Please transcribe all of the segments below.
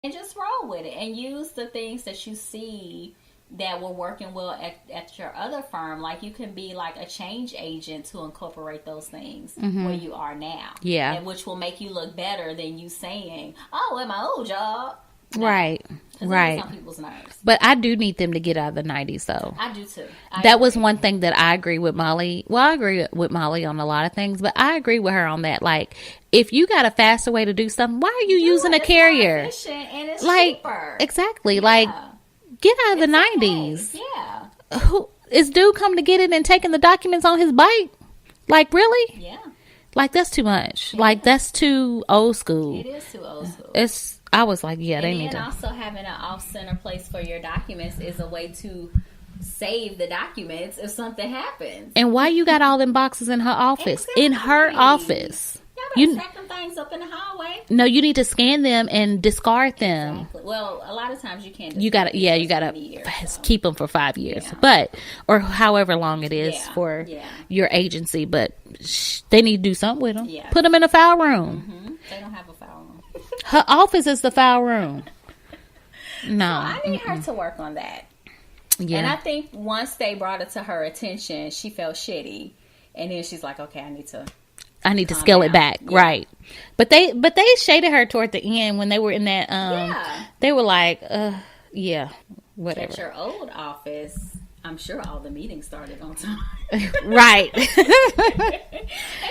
and just roll with it and use the things that you see that were working well at your other firm. Like, you can be like a change agent to incorporate those things where you are now. Yeah. And which will make you look better than you saying, oh, at my old job. No. Right. Right. On people's nerves. But I do need them to get out of the 90s, though. I do too. That was one thing that I agree with Molly. Well, I agree with Molly on a lot of things, but I agree with her on that. Like, if you got a faster way to do something, why are you using a carrier? It's more efficient and it's like, cheaper. Exactly. Yeah. Like, get out of the 90s. Okay. Yeah. Who is dude coming to get it and taking the documents on his bike? Like, really? Yeah. Like, that's too much. Yeah. Like, that's too old school. It is too old school. I was like, yeah, they need to. And also having an off-center place for your documents is a way to save the documents if something happens. And why you got all them boxes in her office? Exactly. In her office. You stack them things up in the hallway. No, you need to scan them and discard them. Exactly. Well, a lot of times you can't. You gotta keep them for 5 years, but or however long it is for your agency. But they need to do something with them. Yeah. Put them in a file room. Mm-hmm. They don't have a file room. Her office is the file room. No, so I need her to work on that. Yeah, and I think once they brought it to her attention, she felt shitty, and then she's like, "Okay, I need to scale it back." Yeah. Right. But they shaded her toward the end when they were in that. They were like, "Yeah, whatever." At your old office, I'm sure all the meetings started on time. Right. And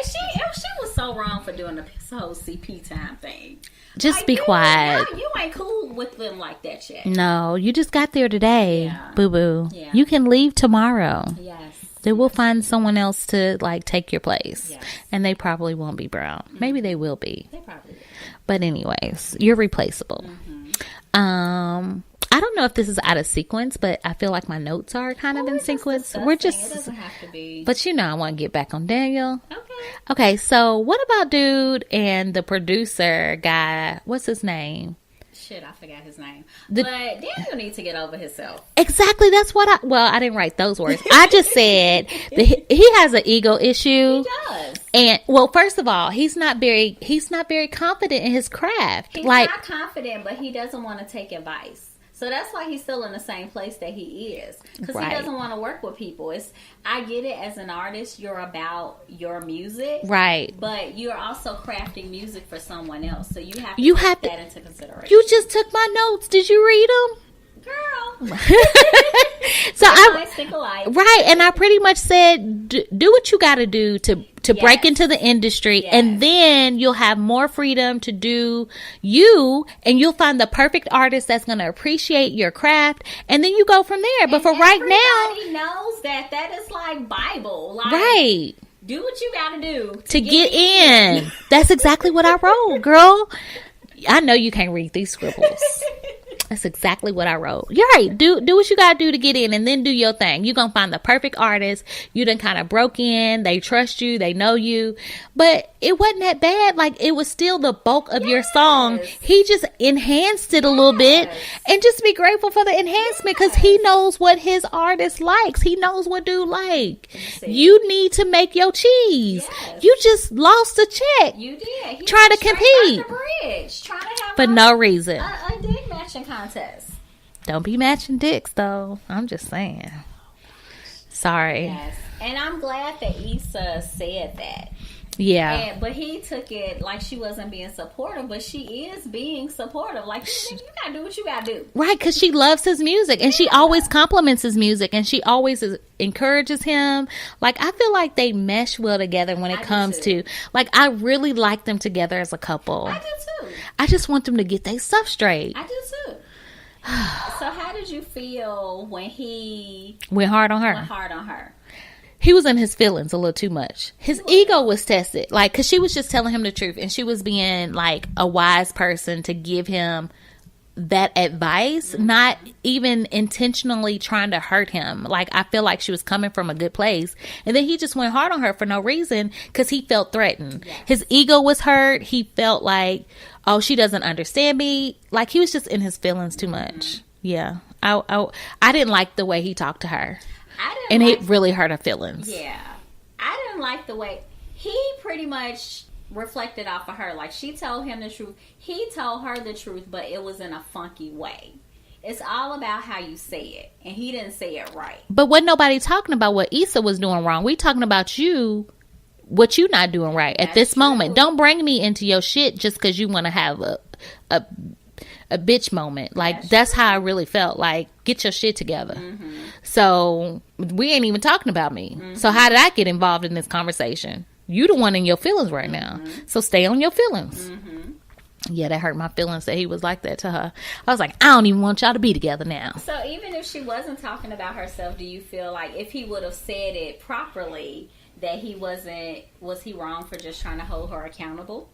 she was so wrong for doing this whole CP time thing. Just be quiet. You ain't cool with them like that yet. No, you just got there today, boo boo. Yeah. You can leave tomorrow. Yes. They will find someone else to like take your place, and they probably won't be brown. Mm-hmm. Maybe they will be. They probably will. But anyways, you're replaceable. Mm-hmm. I don't know if this is out of sequence, but I feel like my notes are kind of in sequence. We're just. It doesn't have to be. But I want to get back on Daniel. Okay. Okay. So what about dude and the producer guy? What's his name? Shit, I forgot his name. But Daniel needs to get over himself. Exactly. That's what I didn't write those words. I just said that he has an ego issue. He does. And first of all, he's not very confident in his craft. He's not confident, but he doesn't want to take advice. So that's why he's still in the same place that he is. Because he doesn't want to work with people. I get it, as an artist, you're about your music. Right. But you're also crafting music for someone else. So you have to take that into consideration. You just took my notes. Did you read them? Girl. So right, and I pretty much said, do what you got to do to break into the industry, and then you'll have more freedom to do you, and you'll find the perfect artist that's going to appreciate your craft, and then you go from there. But for right now, everybody knows that is like Bible, like, right? Do what you got to do to get in. That's exactly what I wrote, girl. I know you can't read these scribbles. That's exactly what I wrote. You're right. Do what you got to do to get in, and then do your thing. You're going to find the perfect artist. You done kind of broke in. They trust you. They know you. But it wasn't that bad. Like, it was still the bulk of your song. He just enhanced it a little bit. And just be grateful for the enhancement, because he knows what his artist likes. He knows what dude like. You need to make your cheese. You just lost a check. You did. Trying to compete. Trying to have for no reason. A dick matching contest. Don't be matching dicks, though. I'm just saying. Sorry. Yes. And I'm glad that Issa said that. Yeah. But he took it like she wasn't being supportive, but she is being supportive. Like, you gotta do what you gotta do. Right, because she loves his music, and she always compliments his music, and she always encourages him. Like, I feel like they mesh well together when it comes to, like, I really like them together as a couple. I do too. I just want them to get their stuff straight. I do too. So how did you feel when he went hard on her? He was in his feelings a little too much. His ego was tested. Like, because she was just telling him the truth. And she was being, like, a wise person to give him that advice. Not even intentionally trying to hurt him. Like, I feel like she was coming from a good place. And then he just went hard on her for no reason, because he felt threatened. Yes. His ego was hurt. He felt like, oh, she doesn't understand me. Like, he was just in his feelings too much. Yeah. I didn't like the way he talked to her. And it really hurt her feelings. Yeah. I didn't like the way he pretty much reflected off of her. Like, she told him the truth. He told her the truth, but it was in a funky way. It's all about how you say it. And he didn't say it right. But wasn't nobody talking about what Issa was doing wrong. We talking about you, what you not doing right at this moment. Don't bring me into your shit just because you want to have a bitch moment. Like, that's how I really felt. Like, get your shit together. So we ain't even talking about me. So how did I get involved in this conversation? You the one in your feelings right now. So stay on your feelings. Yeah, that hurt my feelings that he was like that to her. I was like, I don't even want y'all to be together now. So even if she wasn't talking about herself, do you feel like if he would have said it properly, that was he wrong for just trying to hold her accountable?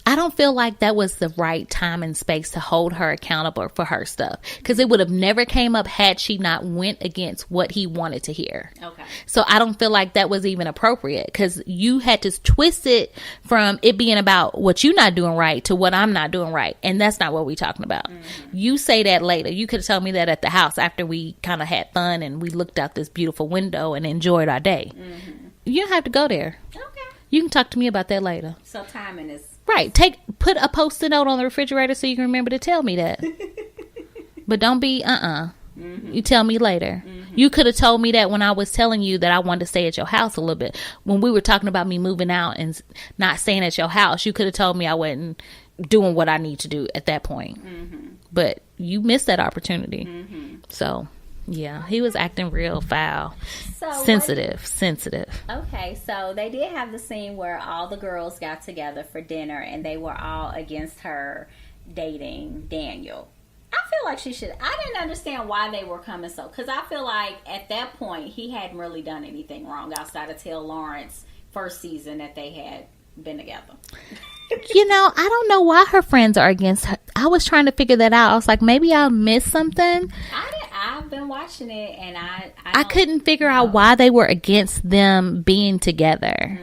I don't feel like that was the right time and space to hold her accountable for her stuff. Because it would have never came up had she not went against what he wanted to hear. Okay. So I don't feel like that was even appropriate. Because you had to twist it from it being about what you're not doing right to what I'm not doing right. And that's not what we're talking about. You say that later. You could have told me that at the house after we kind of had fun and we looked out this beautiful window and enjoyed our day. You don't have to go there. Okay. You can talk to me about that later. So timing is... Right. Put a post-it note on the refrigerator so you can remember to tell me that. But don't be, You tell me later. You could have told me that when I was telling you that I wanted to stay at your house a little bit. When we were talking about me moving out and not staying at your house, you could have told me I wasn't doing what I need to do at that point. But you missed that opportunity. So... yeah, he was acting real foul. Sensitive. Okay, so they did have the scene where all the girls got together for dinner and they were all against her dating Daniel. I feel like I didn't understand why they were coming so, because I feel like at that point he hadn't really done anything wrong outside of tell Lawrence first season that they had been together. I don't know why her friends are against her. I was trying to figure that out. I was like, maybe I missed something. I've been watching it and I couldn't figure out why they were against them being together.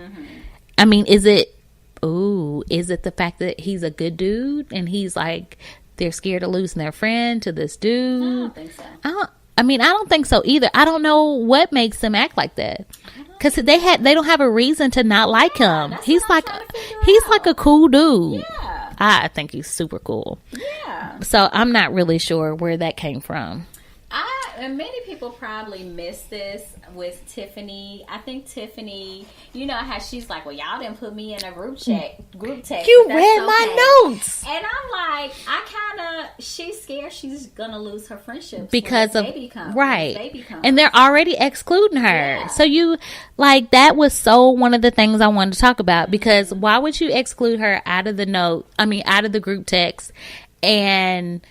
I mean, is it the fact that he's a good dude and he's like, they're scared of losing their friend to this dude? I don't think so. I don't think so either. I don't know what makes them act like that. Because they don't have a reason to not like him. He's like a cool dude. Yeah. I think he's super cool. Yeah. So I'm not really sure where that came from. And many people probably missed this with Tiffany. I think Tiffany, you know how she's like, well, y'all didn't put me in a group text. You read my notes. And I'm like, she's scared she's going to lose her friendship. Because of, baby comes, right. Baby comes. And they're already excluding her. Yeah. So that was one of the things I wanted to talk about. Because why would you exclude her out of the group text and...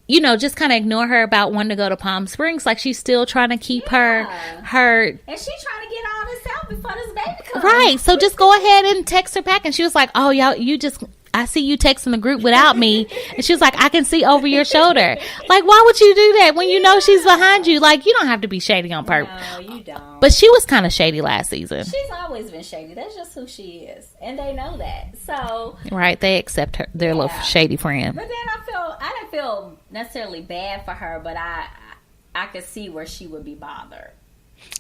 just kind of ignore her about wanting to go to Palm Springs. Like, she's still trying to keep her... And she's trying to get all this out before this baby comes. Right. So just go ahead and text her back. And she was like, oh, y'all, I see you texting the group without me. And she was like, I can see over your shoulder. Like, why would you do that when you know she's behind you? Like, you don't have to be shady on purpose. No, you don't. But she was kind of shady last season. She's always been shady. That's just who she is. And they know that. So... right. They accept her, their little shady friend. But then I didn't feel necessarily bad for her, but I could see where she would be bothered.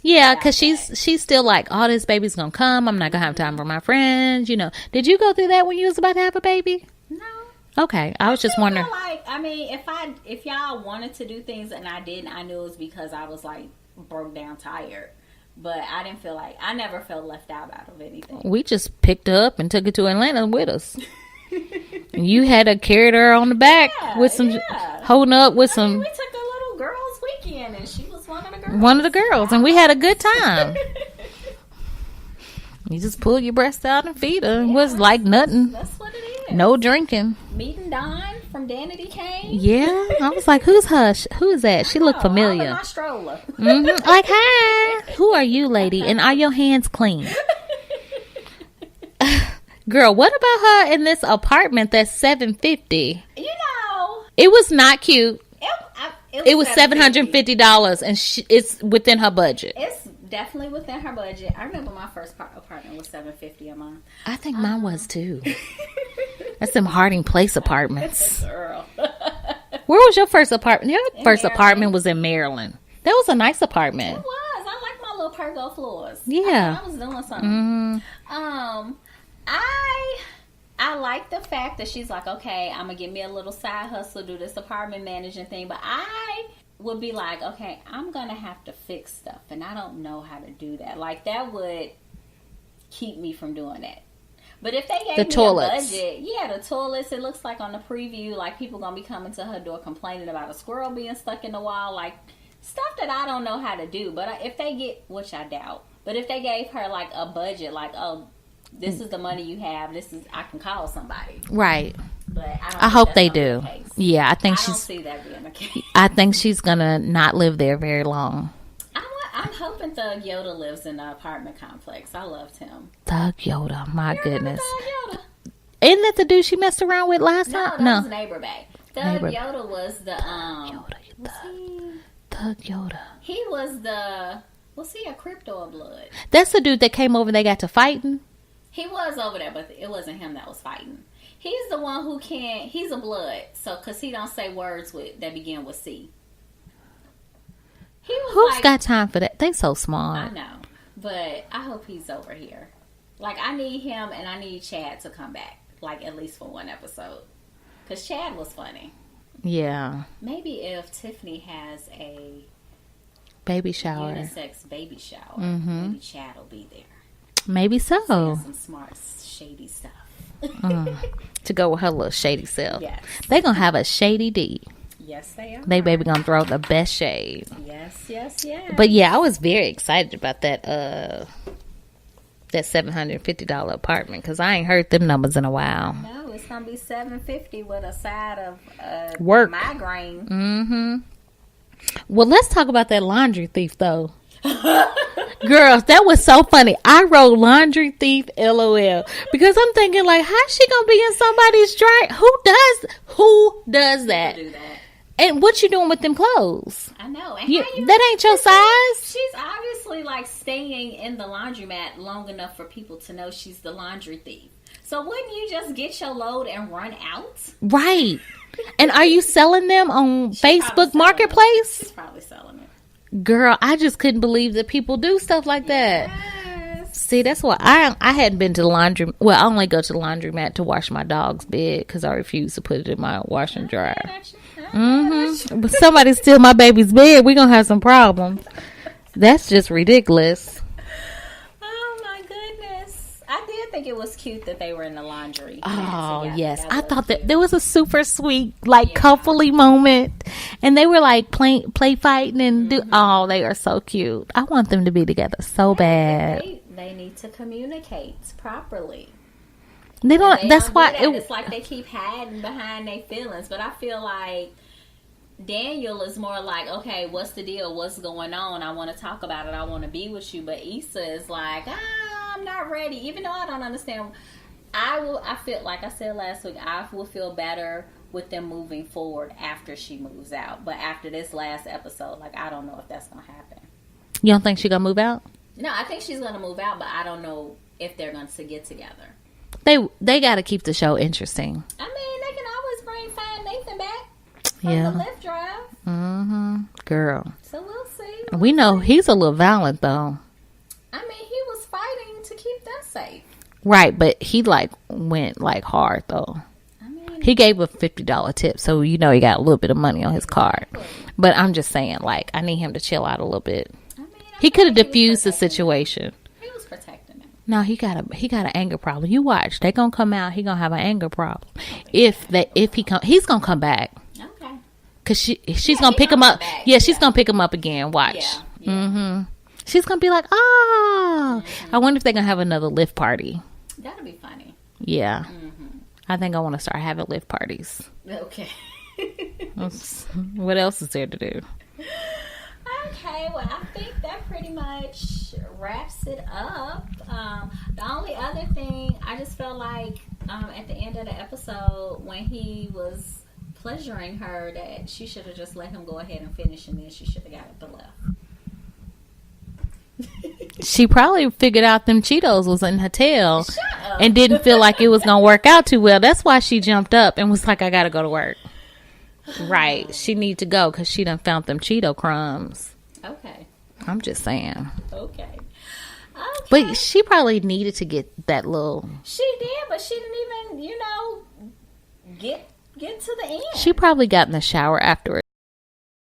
Yeah, because she's still like, oh, this baby's gonna come. I'm not gonna have time for my friends. Did you go through that when you was about to have a baby? No. Okay, I was just wondering. Like, if y'all wanted to do things and I didn't, I knew it was because I was like broke down, tired. But I never felt left out of anything. We just picked her up and took her to Atlanta with us. You had to carry her on the back with some holding up with some. We took a little girls' weekend, and she was one of the girls. One of the girls, and we had a good time. You just pull your breast out and feed her. It was like nothing. That's what it is. No drinking. Meet and dine from Danity Kane. Yeah, I was like, who's her? Who is that? She looked familiar. All in my stroller. Like, hi. Who are you, lady? And are your hands clean? Girl, what about her in this apartment that's $750? It was not cute. It was $750, and it's within her budget. It's definitely within her budget. I remember my first apartment was $750 a month. I think mine was too. That's them Harding Place apartments. Girl. Where was your first apartment? Your first apartment was in Maryland. That was a nice apartment. It was. I like my little pergo floors. Yeah. I was doing something. I like the fact that she's like, okay, I'm gonna give me a little side hustle, do this apartment managing thing, but I would be like, okay, I'm gonna have to fix stuff, and I don't know how to do that. Like, that would keep me from doing that. But if they gave me toilets. a budget, the toilets, it looks like on the preview, like people gonna be coming to her door complaining about a squirrel being stuck in the wall, like stuff that I don't know how to do. But if they get, which I doubt, but if they gave her like a budget, like, oh, this is the money you have, I can call somebody. Right. But I hope they do. Yeah, I think I don't see that being the case. I think she's gonna not live there very long. I'm hoping Thug Yoda lives in the apartment complex. I loved him. Thug Yoda, my goodness. Thug Yoda? Isn't that the dude she messed around with last time? No, that was Neighbor Bay. Thug Yoda was the Thug Yoda. He was he a crypto of blood? That's the dude that came over. They got to fighting. He was over there, but it wasn't him that was fighting. He's the one who can't. He's a blood, so because he don't say words that begin with C. Who's got time for that? They so smart. I know, but I hope he's over here. Like, I need him and I need Chad to come back, like at least for one episode, because Chad was funny. Yeah. Maybe if Tiffany has a baby shower, unisex baby shower, maybe Chad will be there. Maybe so. Some smart, shady stuff. To go with her little shady self. Yes. They gonna have a shady D. Yes, they are. They baby gonna throw the best shade. Yes. But yeah, I was very excited about that $750 apartment, because I ain't heard them numbers in a while. No, it's gonna be $750 with a side of work migraine. Mm-hmm. Well, let's talk about that laundry thief though. Girls, that was so funny. I wrote laundry thief LOL because I'm thinking, like, how's she gonna be in somebody's dryer? Who does that? Do that. And what you doing with them clothes? I know. And that ain't your size. She's obviously like staying in the laundromat long enough for people to know she's the laundry thief. So wouldn't you just get your load and run out? Right. And are you selling them on Facebook Marketplace? She's probably selling it. Girl, I just couldn't believe that people do stuff like that. Yes. See, that's why I hadn't been to the laundry. Well, I only go to the laundromat to wash my dog's bed because I refuse to put it in my wash and dryer. But somebody steal my baby's bed, we're gonna have some problems. That's just ridiculous. Oh my goodness. I did think it was cute that they were in the laundry. Oh together. yes, That I was thought that cute. there was a super sweet, like, coupley moment, and they were like play fighting and do. Oh, they are so cute. I want them to be together so bad. They need to communicate properly. They don't. They That's don't why do that. It's like they keep hiding behind their feelings. But I feel like Daniel is more like, okay, what's the deal? What's going on? I want to talk about it. I want to be with you. But Issa is like, I'm not ready. Even though I don't understand, I feel like I said last week, I will feel better with them moving forward after she moves out. But after this last episode, like, I don't know if that's gonna happen. you don't think she gonna move out. No, I think she's gonna move out, but I don't know if they're going to get together. They got to keep the show interesting. I mean, they can always bring Find Nathan back from the Lyft drive. Girl. So we'll see. We know he's a little violent though. I mean, he was fighting to keep them safe. Right, but he went hard though. I mean, He gave a $50 tip, so you know he got a little bit of money on his card. But I'm just saying, like, I need him to chill out a little bit. I mean, He could have was diffused the protecting situation. him. He was protecting him. No, he got an anger problem. You watch, they gonna come out. He gonna have an anger problem. He's gonna come back. Okay. Cause she's gonna pick him up. back. Yeah, she's gonna pick him up again. Watch. Yeah. She's gonna be like, oh. I wonder if they're gonna have another Lyft party. That'll be funny. Yeah. I think I want to start having Lyft parties. Okay. What else is there to do? Okay, well, I think that pretty much wraps it up. The only other thing, I just felt like at the end of the episode, when he was pleasuring her, that she should have just let him go ahead and finish, and then she should have got up and left. She probably figured out them Cheetos was in her tail Shut up. and didn't feel like it was gonna work out too well. That's why she jumped up and was like, I gotta go to work. Right. She need to go because she done found them Cheeto crumbs. Okay. I'm just saying. Okay. Okay. But she probably needed to get that little. She did, but she didn't even, get to the end. She probably got in the shower afterwards.